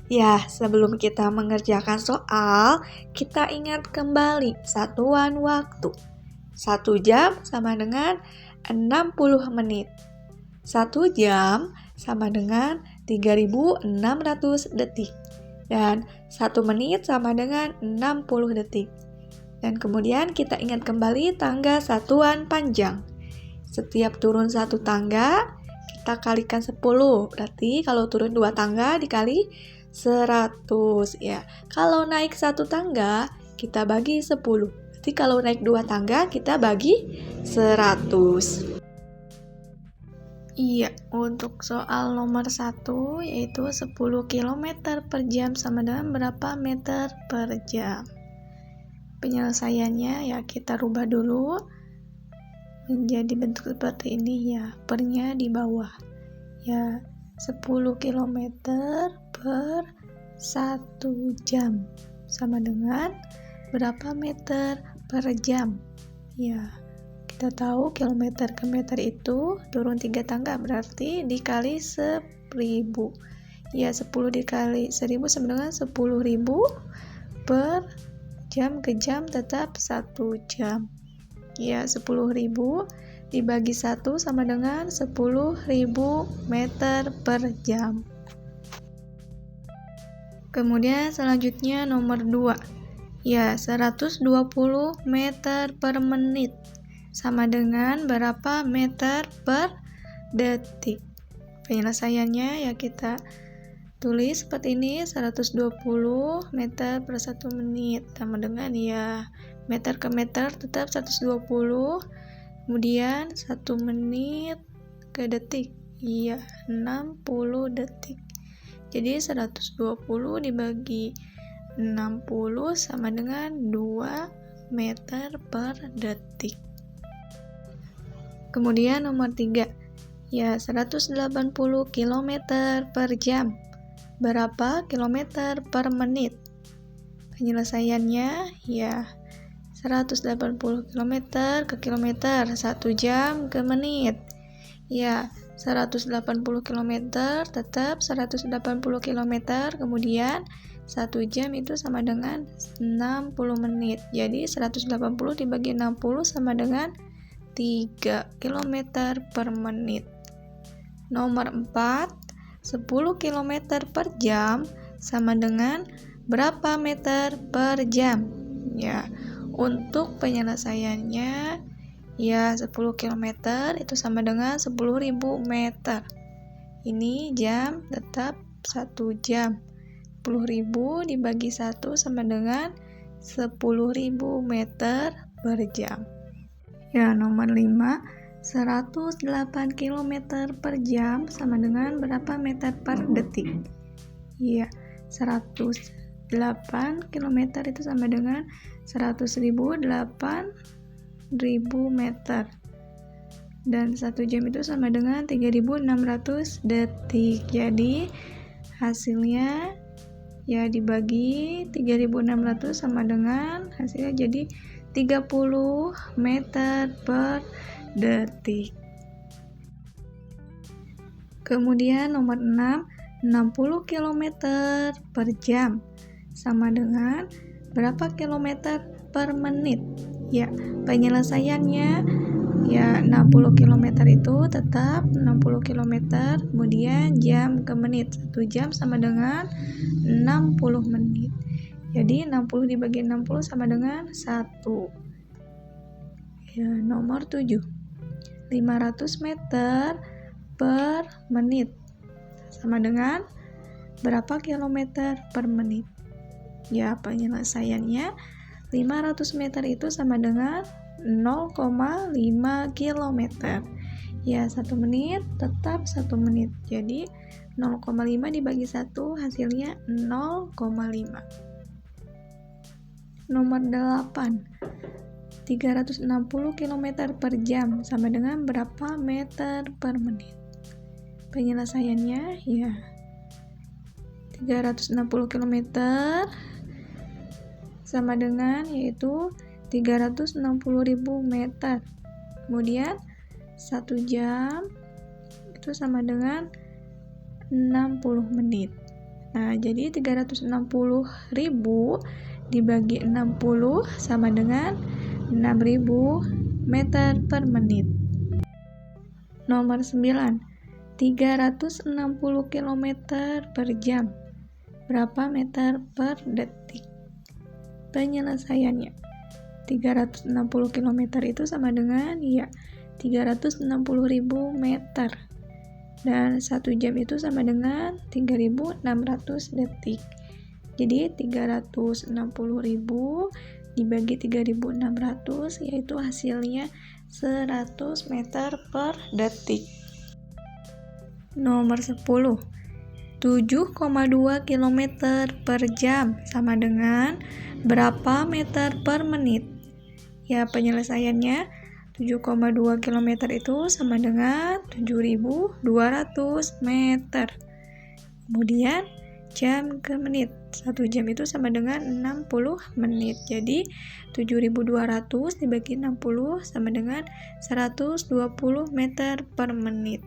Ya, sebelum kita mengerjakan soal, kita ingat kembali satuan waktu. 1 jam sama dengan 60 menit. 1 jam sama dengan 3.600 detik. Dan 1 menit sama dengan 60 detik. Dan kemudian kita ingat kembali tangga satuan panjang. Setiap turun 1 tangga, kita kalikan 10. Berarti kalau turun 2 tangga dikali 100 ya. Kalau naik 1 tangga, kita bagi 10. Berarti kalau naik 2 tangga, kita bagi 100. Iya, untuk soal nomor 1 yaitu 10 km per jam sama dengan berapa meter per jam. Penyelesaiannya ya kita rubah dulu menjadi bentuk seperti ini ya, pernya di bawah. Ya, 10 km per 1 jam sama dengan berapa meter per jam. Ya, kita tahu kilometer ke meter itu turun 3 tangga berarti dikali 1000. Ya, 10 dikali 1000 sama dengan 10.000 per jam ke jam tetap 1 jam. Ya, 10.000 dibagi 1 sama dengan 10.000 meter per jam. Kemudian selanjutnya nomor 2. Ya, 120 meter per menit sama dengan berapa meter per detik. Penyelesaiannya ya kita tulis seperti ini, 120 meter per 1 menit sama dengan ya meter ke meter tetap 120, kemudian 1 menit ke detik, iya 60 detik. Jadi 120 dibagi 60 sama dengan 2 meter per detik. Kemudian nomor 3, ya 180 km per jam. Berapa kilometer per menit? Penyelesaiannya ya 180 km ke kilometer, 1 jam ke menit. Ya, 180 km tetap 180 km, kemudian 1 jam itu sama dengan 60 menit. Jadi 180 dibagi 60 sama dengan 3 km per menit. Nomor 4, 10 km per jam sama dengan berapa meter per jam? Ya, untuk penyelesaiannya ya 10 km itu sama dengan 10.000 meter. Ini jam tetap 1 jam. 10.000 dibagi 1 sama dengan 10.000 meter per jam. Ya, nomor 5, 108 km per jam sama dengan berapa meter per detik? Iya, 108 km itu sama dengan 100.000 meter. Dan 1 jam itu sama dengan 3.600 detik. Jadi hasilnya ya dibagi 3.600 sama dengan hasilnya jadi 30 meter per detik. Kemudian nomor 6, 60 km per jam sama dengan berapa kilometer per menit? Ya, penyelesaiannya ya 60 km itu tetap 60 km, kemudian jam ke menit. 1 jam sama dengan 60 menit. Jadi 60 dibagi 60 sama dengan 1. Ya, nomor 7. 500 meter per menit sama dengan berapa kilometer per menit? Ya, penyelesaiannya 500 meter itu sama dengan 0,5 kilometer. Ya, 1 menit tetap 1 menit. Jadi 0,5 dibagi 1 hasilnya 0,5. Nomor 8. 360 km per jam sama dengan berapa meter per menit? Penyelesaiannya ya 360 km sama dengan yaitu 360.000 meter. Kemudian 1 jam itu sama dengan 60 menit. Nah, jadi 360.000 dibagi 60 sama dengan 6.000 meter per menit. Nomor 9, 360 km per jam. Berapa meter per detik? Penyelesaiannya, 360 km itu sama dengan 360.000 meter. Dan 1 jam itu sama dengan 3.600 detik. Jadi 360.000 dibagi 3.600 yaitu hasilnya 100 meter per detik. Nomor 10, 7,2 km per jam sama dengan berapa meter per menit? Ya, penyelesaiannya 7,2 km itu sama dengan 7.200 meter. Kemudian jam ke menit. 1 jam itu sama dengan 60 menit. Jadi 7.200 dibagi 60 sama dengan 120 meter per menit.